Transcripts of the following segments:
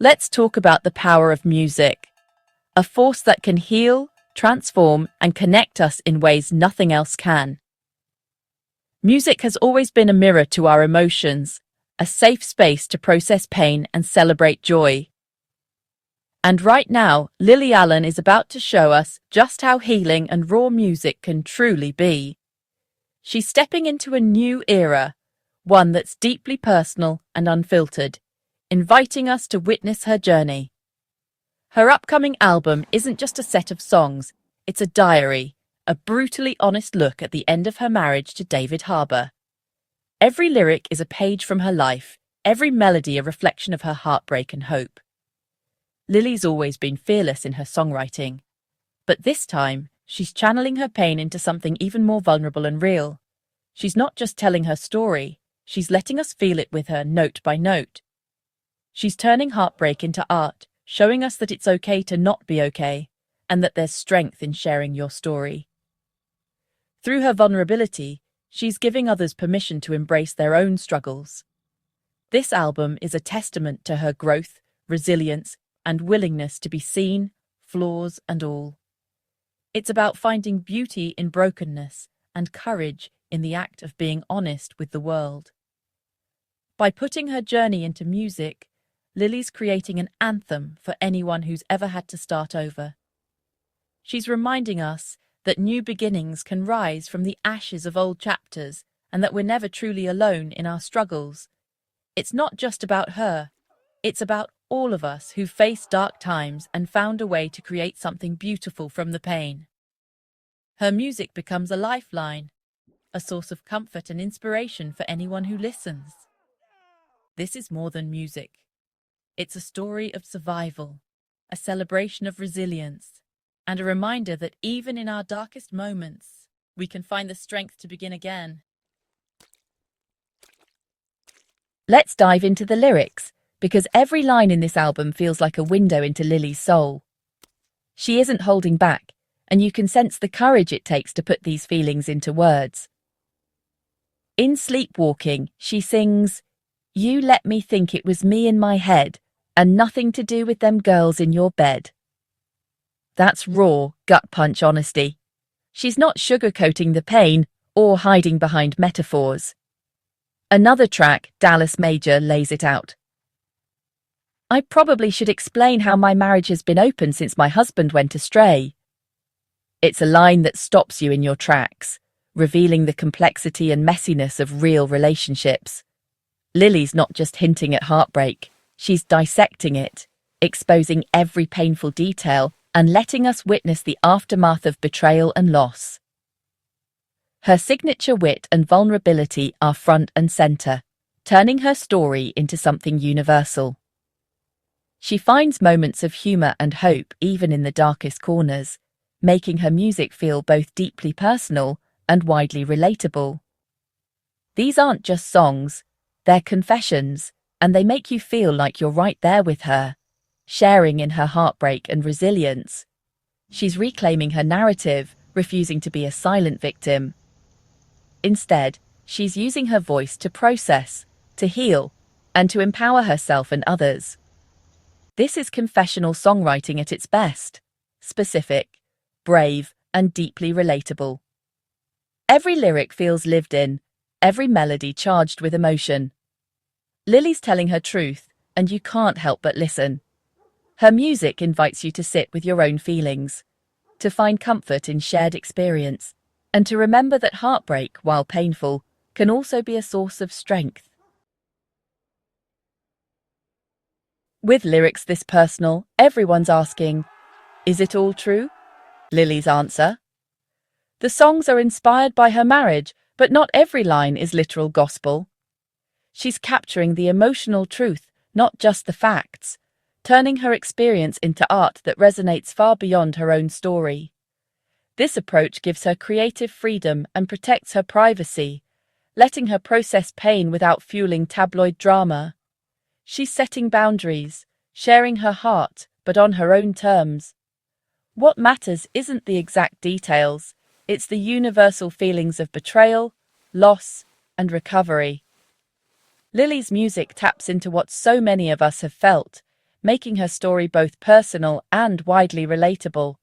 Let's talk about the power of music, a force that can heal, transform, and connect us in ways nothing else can. Music has always been a mirror to our emotions, a safe space to process pain and celebrate joy. And right now, Lily Allen is about to show us just how healing and raw music can truly be. She's stepping into a new era, one that's deeply personal and unfiltered, inviting us to witness her journey. Her upcoming album isn't just a set of songs, it's a diary, a brutally honest look at the end of her marriage to David Harbour. Every lyric is a page from her life, every melody a reflection of her heartbreak and hope. Lily's always been fearless in her songwriting, but this time she's channeling her pain into something even more vulnerable and real. She's not just telling her story, she's letting us feel it with her note by note. She's turning heartbreak into art, showing us that it's okay to not be okay, and that there's strength in sharing your story. Through her vulnerability, she's giving others permission to embrace their own struggles. This album is a testament to her growth, resilience, and willingness to be seen, flaws and all. It's about finding beauty in brokenness and courage in the act of being honest with the world. By putting her journey into music, Lily's creating an anthem for anyone who's ever had to start over. She's reminding us that new beginnings can rise from the ashes of old chapters and that we're never truly alone in our struggles. It's not just about her, it's about all of us who faced dark times and found a way to create something beautiful from the pain. Her music becomes a lifeline, a source of comfort and inspiration for anyone who listens. This is more than music. It's a story of survival, a celebration of resilience, and a reminder that even in our darkest moments, we can find the strength to begin again. Let's dive into the lyrics, because every line in this album feels like a window into Lily's soul. She isn't holding back, and you can sense the courage it takes to put these feelings into words. In Sleepwalking, she sings, "You let me think it was me in my head, and nothing to do with them girls in your bed." That's raw, gut-punch honesty. She's not sugarcoating the pain or hiding behind metaphors. Another track, Dallas Major, lays it out. "I probably should explain how my marriage has been open since my husband went astray." It's a line that stops you in your tracks, revealing the complexity and messiness of real relationships. Lily's not just hinting at heartbreak, she's dissecting it, exposing every painful detail and letting us witness the aftermath of betrayal and loss. Her signature wit and vulnerability are front and center, turning her story into something universal. She finds moments of humor and hope even in the darkest corners, making her music feel both deeply personal and widely relatable. These aren't just songs, they're confessions, and they make you feel like you're right there with her, sharing in her heartbreak and resilience. She's reclaiming her narrative, refusing to be a silent victim. Instead, she's using her voice to process, to heal, and to empower herself and others. This is confessional songwriting at its best, specific, brave, and deeply relatable. Every lyric feels lived in, every melody charged with emotion. Lily's telling her truth, and you can't help but listen. Her music invites you to sit with your own feelings, to find comfort in shared experience, and to remember that heartbreak, while painful, can also be a source of strength. With lyrics this personal, everyone's asking, is it all true? Lily's answer: the songs are inspired by her marriage, but not every line is literal gospel. She's capturing the emotional truth, not just the facts, turning her experience into art that resonates far beyond her own story. This approach gives her creative freedom and protects her privacy, letting her process pain without fueling tabloid drama. She's setting boundaries, sharing her heart, but on her own terms. What matters isn't the exact details, it's the universal feelings of betrayal, loss, and recovery. Lily's music taps into what so many of us have felt, making her story both personal and widely relatable.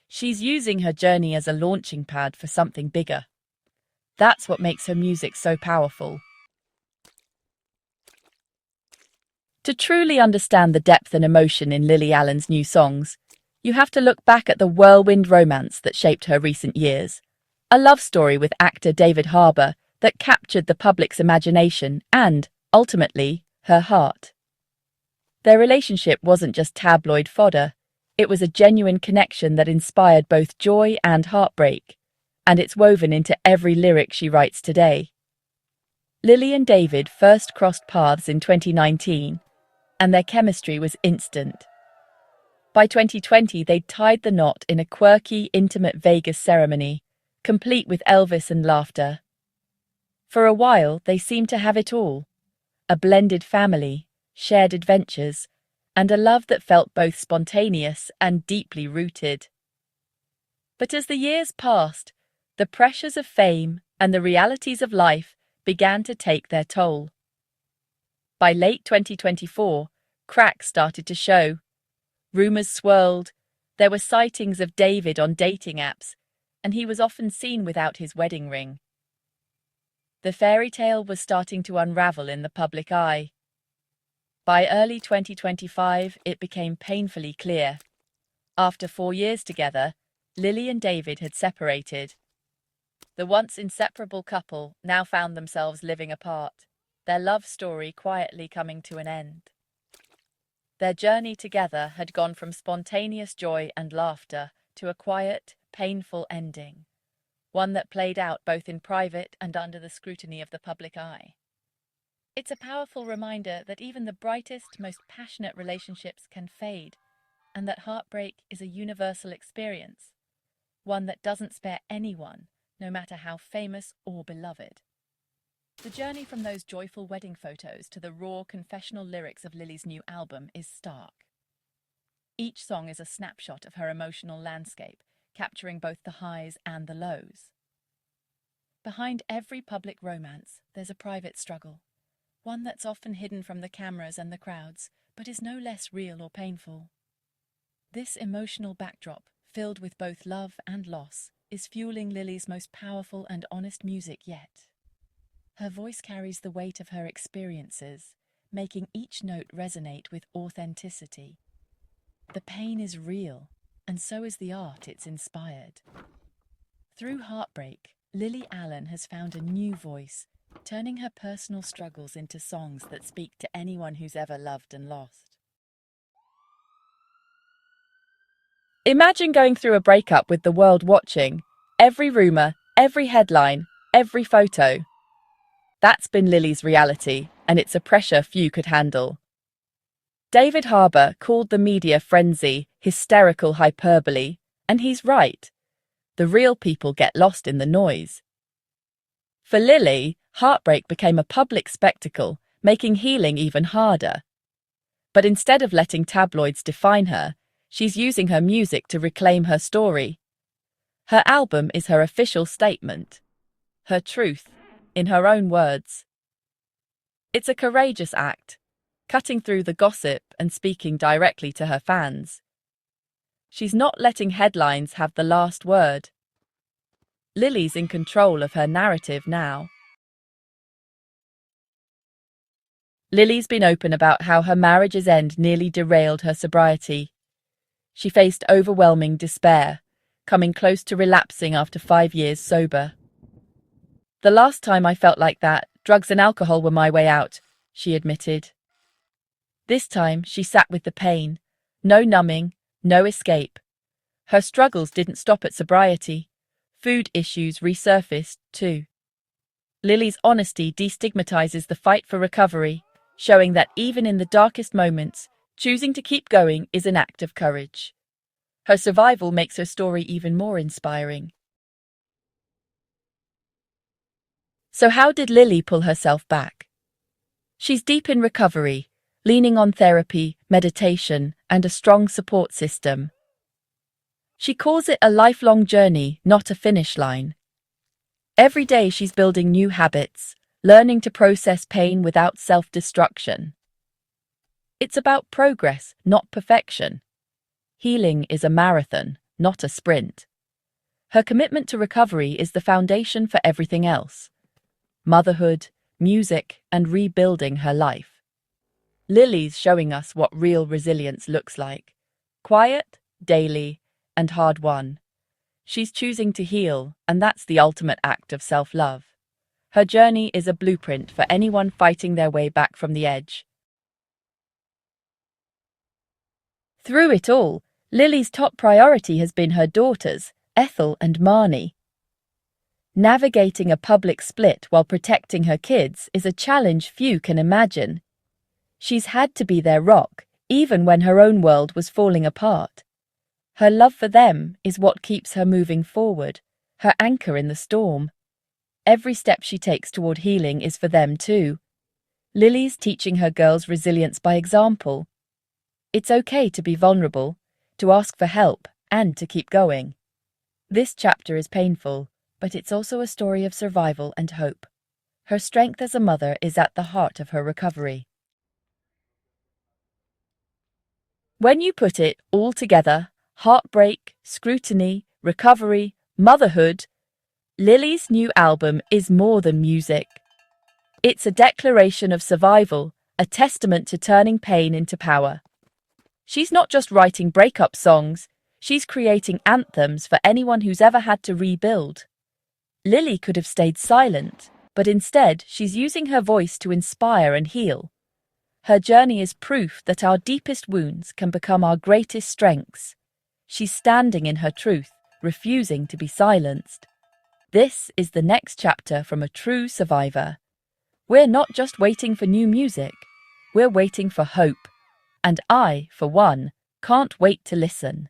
She's using her journey as a launching pad for something bigger. That's what makes her music so powerful. To truly understand the depth and emotion in Lily Allen's new songs, you have to look back at the whirlwind romance that shaped her recent years. A love story with actor David Harbour that captured the public's imagination and, ultimately, her heart. Their relationship wasn't just tabloid fodder, it was a genuine connection that inspired both joy and heartbreak, and it's woven into every lyric she writes today. Lily and David first crossed paths in 2019, and their chemistry was instant. By 2020, they'd tied the knot in a quirky, intimate Vegas ceremony, complete with Elvis and laughter. For a while, they seemed to have it all: a blended family, shared adventures, and a love that felt both spontaneous and deeply rooted. But as the years passed, the pressures of fame and the realities of life began to take their toll. By late 2024, cracks started to show. Rumors swirled. There were sightings of David on dating apps, and he was often seen without his wedding ring. The fairy tale was starting to unravel in the public eye. By early 2025, it became painfully clear. After 4 years together, Lily and David had separated. The once inseparable couple now found themselves living apart, their love story quietly coming to an end. Their journey together had gone from spontaneous joy and laughter to a quiet, painful ending, one that played out both in private and under the scrutiny of the public eye. It's a powerful reminder that even the brightest, most passionate relationships can fade, and that heartbreak is a universal experience, one that doesn't spare anyone, no matter how famous or beloved. The journey from those joyful wedding photos to the raw, confessional lyrics of Lily's new album is stark. Each song is a snapshot of her emotional landscape, capturing both the highs and the lows. Behind every public romance, there's a private struggle, one that's often hidden from the cameras and the crowds, but is no less real or painful. This emotional backdrop, filled with both love and loss, is fueling Lily's most powerful and honest music yet. Her voice carries the weight of her experiences, making each note resonate with authenticity. The pain is real, and so is the art it's inspired. Through heartbreak, Lily Allen has found a new voice, turning her personal struggles into songs that speak to anyone who's ever loved and lost. Imagine going through a breakup with the world watching. Every rumor, every headline, every photo. That's been Lily's reality, and it's a pressure few could handle. David Harbour called the media frenzy hysterical hyperbole, and he's right. The real people get lost in the noise. For Lily, heartbreak became a public spectacle, making healing even harder. But instead of letting tabloids define her, she's using her music to reclaim her story. Her album is her official statement. Her truth, in her own words. It's a courageous act, cutting through the gossip and speaking directly to her fans. She's not letting headlines have the last word. Lily's in control of her narrative now. Lily's been open about how her marriage's end nearly derailed her sobriety. She faced overwhelming despair, coming close to relapsing after 5 years sober. "The last time I felt like that, drugs and alcohol were my way out," she admitted. This time, she sat with the pain. No numbing, no escape. Her struggles didn't stop at sobriety. Food issues resurfaced, too. Lily's honesty destigmatizes the fight for recovery, showing that even in the darkest moments, choosing to keep going is an act of courage. Her survival makes her story even more inspiring. So how did Lily pull herself back? She's deep in recovery, leaning on therapy, meditation, and a strong support system. She calls it a lifelong journey, not a finish line. Every day she's building new habits, learning to process pain without self-destruction. It's about progress, not perfection. Healing is a marathon, not a sprint. Her commitment to recovery is the foundation for everything else: motherhood, music, and rebuilding her life. Lily's showing us what real resilience looks like: quiet, daily, and hard-won. She's choosing to heal, and that's the ultimate act of self-love. Her journey is a blueprint for anyone fighting their way back from the edge. Through it all, Lily's top priority has been her daughters, Ethel and Marnie. Navigating a public split while protecting her kids is a challenge few can imagine. She's had to be their rock, even when her own world was falling apart. Her love for them is what keeps her moving forward, her anchor in the storm. Every step she takes toward healing is for them too. Lily's teaching her girls resilience by example. It's okay to be vulnerable, to ask for help, and to keep going. This chapter is painful, but it's also a story of survival and hope. Her strength as a mother is at the heart of her recovery. When you put it all together, heartbreak, scrutiny, recovery, motherhood, Lily's new album is more than music. It's a declaration of survival, a testament to turning pain into power. She's not just writing breakup songs, she's creating anthems for anyone who's ever had to rebuild. Lily could have stayed silent, but instead she's using her voice to inspire and heal. Her journey is proof that our deepest wounds can become our greatest strengths. She's standing in her truth, refusing to be silenced. This is the next chapter from a true survivor. We're not just waiting for new music, we're waiting for hope. And I, for one, can't wait to listen.